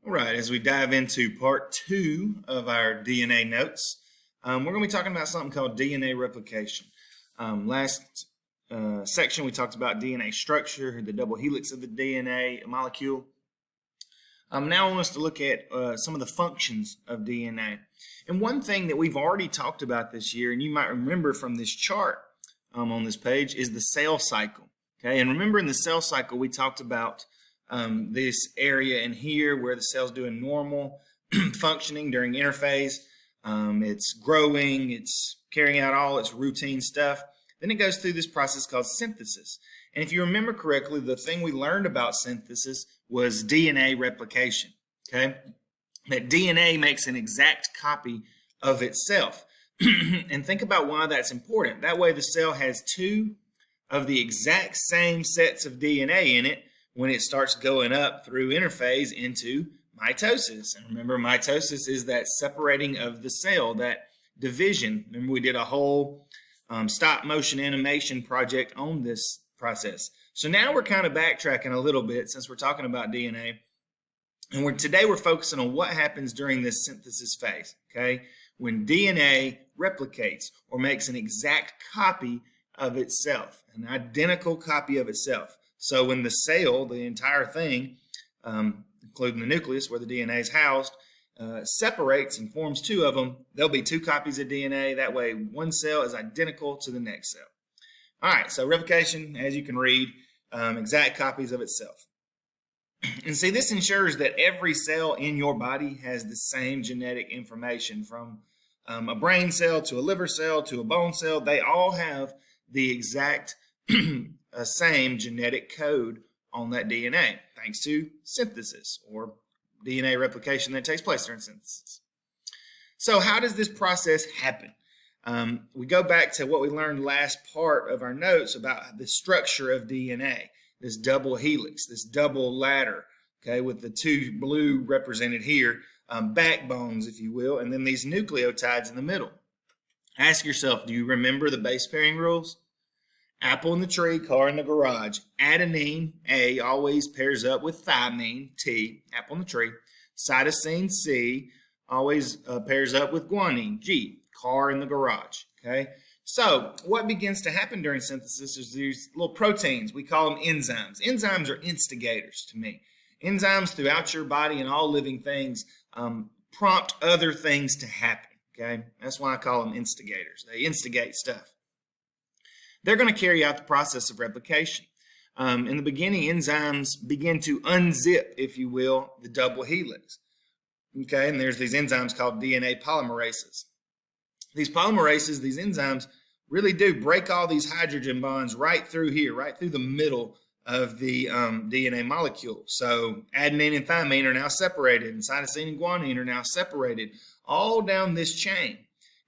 All right, as we dive into part 2 of our DNA notes, we're going to be talking about something called DNA replication. Last section, we talked about DNA structure, the double helix of the DNA molecule. Now I want us to look at some of the functions of DNA. And one thing that we've already talked about this year, and you might remember from this chart on this page, is the cell cycle. Okay, and remember in the cell cycle, we talked about this area in here where the cell's doing normal functioning during interphase. It's growing, it's carrying out all its routine stuff. Then it goes through this process called synthesis. And if you remember correctly, the thing we learned about synthesis was DNA replication. Okay, that DNA makes an exact copy of itself. And think about why that's important. That way the cell has two of the exact same sets of DNA in it when it starts going up through interphase into mitosis. And remember, mitosis is that separating of the cell, that division. Remember, we did a whole stop motion animation project on this process. So now we're kind of backtracking a little bit since we're talking about DNA. And today we're focusing on what happens during this synthesis phase, okay? When DNA replicates or makes an exact copy of itself, an identical copy of itself. So when the cell, the entire thing, including the nucleus where the DNA is housed, separates and forms two of them, there'll be two copies of DNA. That way one cell is identical to the next cell. All right, so replication, as you can read, exact copies of itself. And see, this ensures that every cell in your body has the same genetic information, from a brain cell to a liver cell to a bone cell. They all have the exact same genetic code on that DNA, thanks to synthesis or DNA replication that takes place during synthesis. So how does this process happen? We go back to what we learned last part of our notes about the structure of DNA, this double helix, this double ladder, okay, with the two blue represented here, backbones, if you will, and then these nucleotides in the middle. Ask yourself, do you remember the base pairing rules? Apple in the tree, car in the garage. Adenine, A, always pairs up with thymine, T, apple in the tree. Cytosine, C, always pairs up with guanine, G, car in the garage, okay? So what begins to happen during synthesis is these little proteins. We call them enzymes. Enzymes are instigators to me. Enzymes throughout your body and all living things prompt other things to happen, okay? That's why I call them instigators. They instigate stuff. They're going to carry out the process of replication. In the beginning, enzymes begin to unzip, if you will, the double helix. Okay, and there's these enzymes called DNA polymerases. These polymerases, these enzymes, really do break all these hydrogen bonds right through here, right through the middle of the DNA molecule. So adenine and thymine are now separated, and cytosine and guanine are now separated, all down this chain.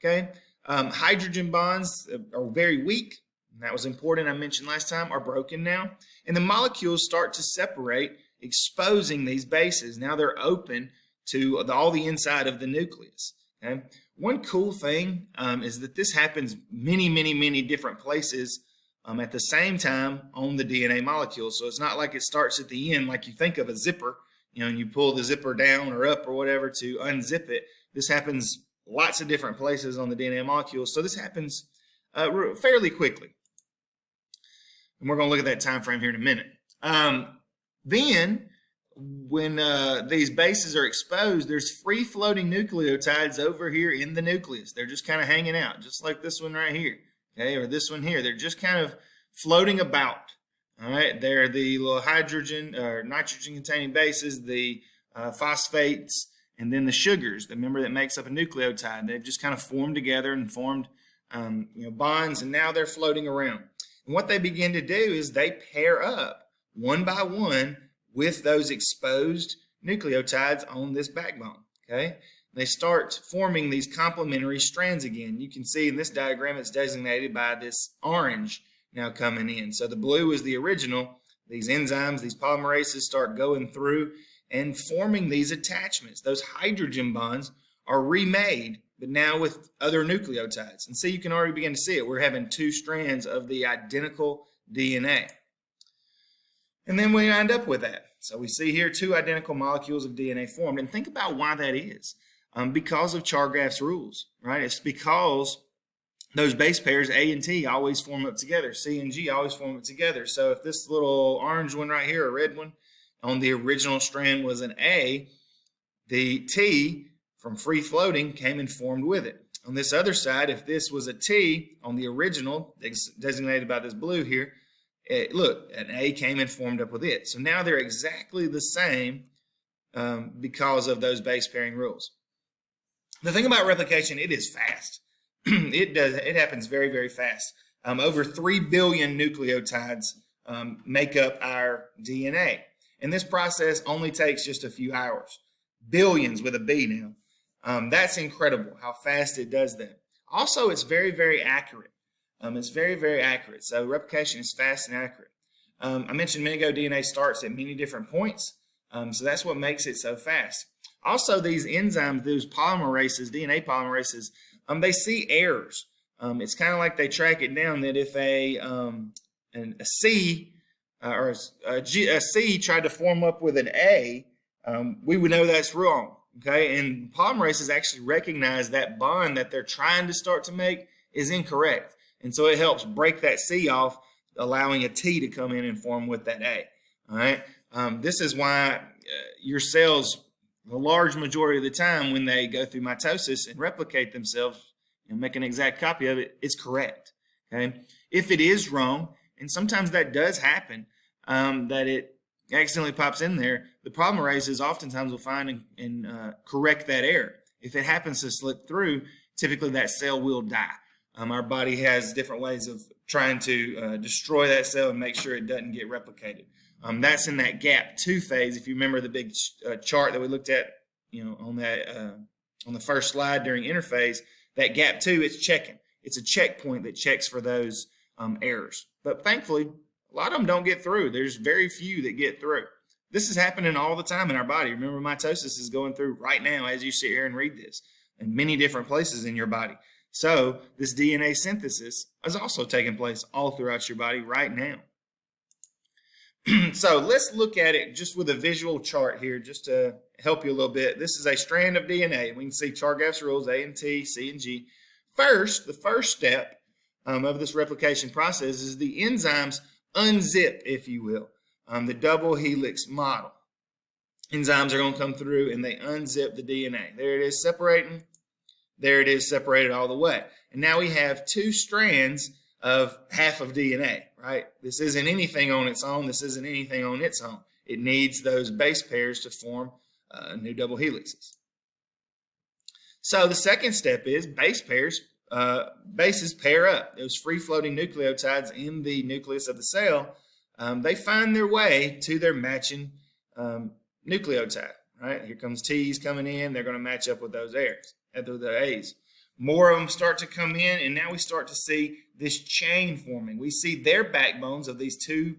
Okay, hydrogen bonds are very weak. And that was important, I mentioned last time, are broken now. And the molecules start to separate, exposing these bases. Now they're open to all the inside of the nucleus. Okay? One cool thing is that this happens many different places at the same time on the DNA molecule. So it's not like it starts at the end like you think of a zipper, and you pull the zipper down or up or whatever to unzip it. This happens lots of different places on the DNA molecule. So this happens fairly quickly. And we're going to look at that time frame here in a minute. Then, when these bases are exposed, there's free-floating nucleotides over here in the nucleus. They're just kind of hanging out, just like this one right here, okay, or this one here. They're just kind of floating about. All right, they're the little hydrogen or nitrogen-containing bases, the phosphates, and then the sugars. Remember, that makes up a nucleotide. They've just kind of formed together and formed bonds, and now they're floating around. And what they begin to do is they pair up one by one with those exposed nucleotides on this backbone, okay? They start forming these complementary strands again. You can see in this diagram it's designated by this orange now coming in. So the blue is the original. These enzymes, these polymerases start going through and forming these attachments. Those hydrogen bonds are remade, but now with other nucleotides. And see, you can already begin to see it. We're having two strands of the identical DNA. And then we end up with that. So we see here two identical molecules of DNA formed, and think about why that is. Because of Chargaff's rules, right? It's because those base pairs, A and T, always form up together. C and G always form up together. So if this little orange one right here, a red one, on the original strand was an A, the T from free floating came and formed with it. On this other side, if this was a T on the original, designated by this blue here, look, an A came and formed up with it. So now they're exactly the same because of those base pairing rules. The thing about replication, it is fast. It happens very, very fast. Over 3 billion nucleotides make up our DNA. And this process only takes just a few hours. Billions with a B now. That's incredible how fast it does that. Also, it's very, very accurate. It's very, very accurate. So replication is fast and accurate. I mentioned a minute ago, DNA starts at many different points. So that's what makes it so fast. Also, these enzymes, those polymerases, DNA polymerases, they see errors. It's kind of like they track it down that if a C or a C tried to form up with an A, we would know that's wrong. Okay, and polymerases actually recognize that bond that they're trying to start to make is incorrect, and so it helps break that C off, allowing a T to come in and form with that A. All right, this is why your cells, the large majority of the time, when they go through mitosis and replicate themselves and make an exact copy of it, it's correct. Okay, if it is wrong, and sometimes that does happen, that it accidentally pops in there, the polymerases oftentimes will find and correct that error. If it happens to slip through, typically that cell will die. Our body has different ways of trying to destroy that cell and make sure it doesn't get replicated. That's in that gap 2 phase. If you remember the big chart that we looked at, on that on the first slide during interphase, that gap 2, it's checking. It's a checkpoint that checks for those errors. But thankfully, a lot of them don't get through. There's very few that get through. This is happening all the time in our body. Remember, mitosis is going through right now as you sit here and read this, in many different places in your body. So this DNA synthesis is also taking place all throughout your body right now. So let's look at it just with a visual chart here, just to help you a little bit. This is a strand of DNA. We can see Chargaff's rules, A and T, C and G. First, the first step of this replication process is the enzymes unzip, if you will, the double helix model. Enzymes are going to come through and they unzip the DNA. There it is separating. There it is separated all the way. And now we have 2 strands of half of DNA, right? This isn't anything on its own. This isn't anything on its own. It needs those base pairs to form new double helixes. So the second step is bases pair up. Those free-floating nucleotides in the nucleus of the cell, they find their way to their matching nucleotide, right? Here comes T's coming in. They're going to match up with those A's. More of them start to come in, and now we start to see this chain forming. We see their backbones of these two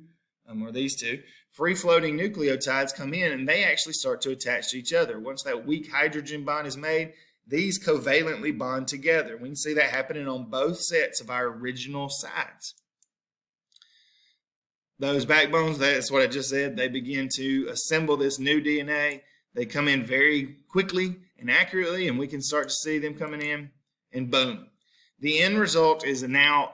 free-floating nucleotides come in, and they actually start to attach to each other. Once that weak hydrogen bond is made, these covalently bond together. We can see that happening on both sets of our original sides. Those backbones, that's what I just said, they begin to assemble this new DNA. They come in very quickly and accurately, and we can start to see them coming in, and boom. The end result is now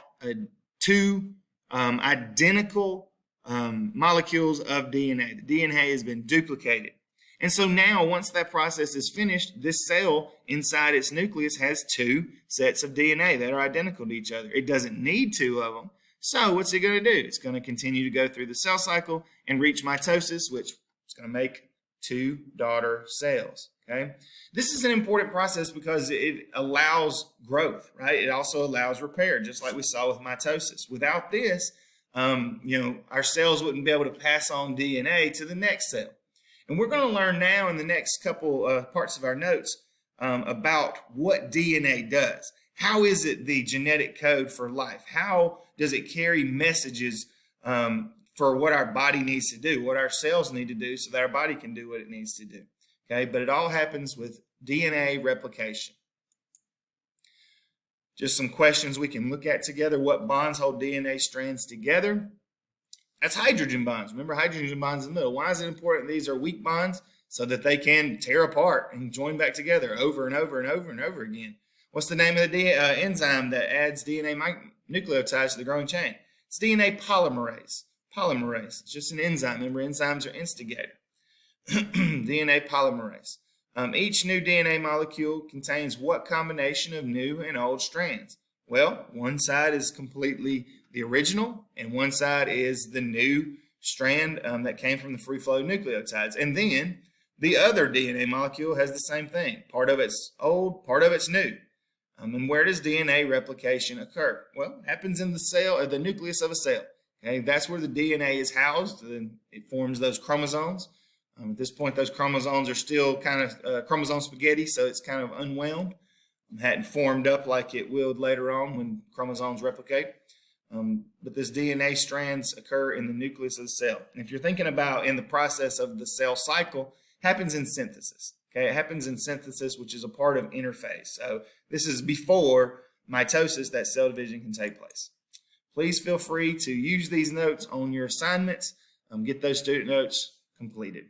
2 identical molecules of DNA. The DNA has been duplicated. And so now, once that process is finished, this cell inside its nucleus has 2 sets of DNA that are identical to each other. It doesn't need 2 of them. So what's it going to do? It's going to continue to go through the cell cycle and reach mitosis, which is going to make 2 daughter cells. Okay, this is an important process because it allows growth, right? It also allows repair, just like we saw with mitosis. Without this, our cells wouldn't be able to pass on DNA to the next cell. And we're going to learn now in the next couple parts of our notes about what DNA does. How is it the genetic code for life? How does it carry messages for what our body needs to do, what our cells need to do so that our body can do what it needs to do? Okay, but it all happens with DNA replication. Just some questions we can look at together. What bonds hold DNA strands together? That's hydrogen bonds. Remember, hydrogen bonds in the middle. Why is it important these are weak bonds? So that they can tear apart and join back together over and over and over and over again. What's the name of the enzyme that adds DNA nucleotides to the growing chain? It's DNA polymerase. Polymerase. It's just an enzyme. Remember, enzymes are instigator. DNA polymerase. Each new DNA molecule contains what combination of new and old strands? Well, one side is completely the original, and one side is the new strand that came from the free flow nucleotides. And then the other DNA molecule has the same thing. Part of it's old, part of it's new. And where does DNA replication occur? Well, it happens in the cell, or the nucleus of a cell. Okay, that's where the DNA is housed, and it forms those chromosomes. At this point, those chromosomes are still kind of chromosome spaghetti, so it's kind of unwound. It hadn't formed up like it will later on when chromosomes replicate. But this DNA strands occur in the nucleus of the cell. And if you're thinking about in the process of the cell cycle, it happens in synthesis. Okay, it happens in synthesis, which is a part of interphase. So this is before mitosis that cell division can take place. Please feel free to use these notes on your assignments. Get those student notes completed.